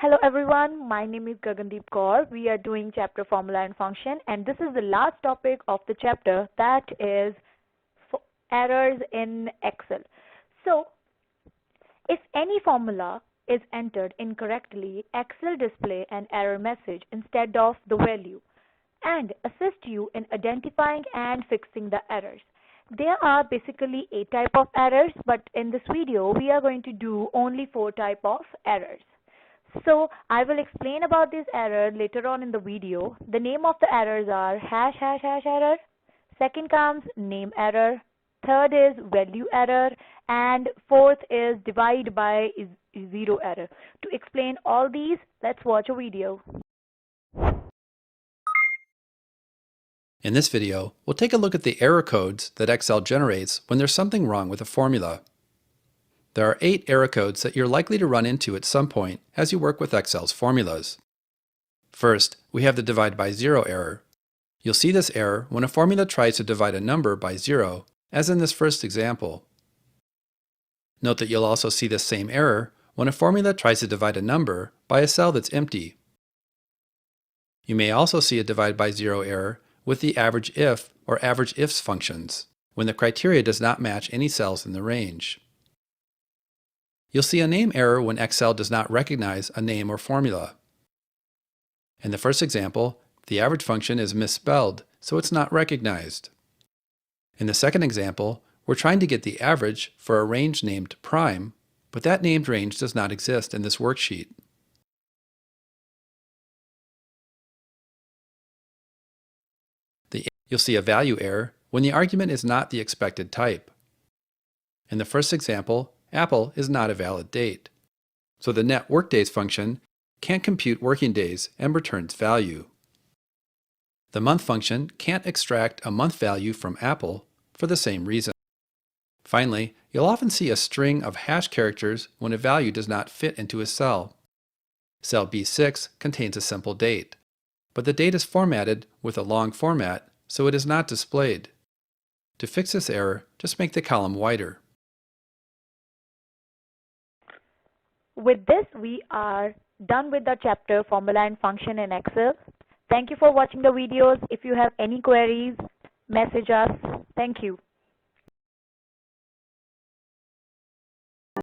Hello everyone, my name is Gagandeep Kaur. We are doing chapter formula and function, and this is the last topic of the chapter, that is errors in Excel. So if any formula is entered incorrectly, Excel display an error message instead of the value and assist you in identifying and fixing the errors. There are basically 8 type of errors, but in this video we are going to do only 4 type of errors. So I will explain about this error later on in the video. The name of the errors are hash error. Second comes name error. Third is value error. And fourth is divide by zero error. To explain all these, let's watch a video. In this video, we'll take a look at the error codes that Excel generates when there's something wrong with a formula. There are 8 error codes that you're likely to run into at some point as you work with Excel's formulas. First, we have the divide by zero error. You'll see this error when a formula tries to divide a number by zero, as in this first example. Note that you'll also see the same error when a formula tries to divide a number by a cell that's empty. You may also see a divide by zero error with the average if or average ifs functions, when the criteria does not match any cells in the range. You'll see a name error when Excel does not recognize a name or formula. In the first example, the average function is misspelled, so it's not recognized. In the second example, we're trying to get the average for a range named prime, but that named range does not exist in this worksheet. You'll see a value error when the argument is not the expected type. In the first example, Apple is not a valid date, so the net workdays function can't compute working days and returns value. The month function can't extract a month value from Apple for the same reason. Finally, you'll often see a string of hash characters when a value does not fit into a cell. Cell B6 contains a simple date, but the date is formatted with a long format, so it is not displayed. To fix this error, just make the column wider. With this, we are done with the chapter formula and function in Excel. Thank you for watching the videos. If you have any queries, message us. Thank you.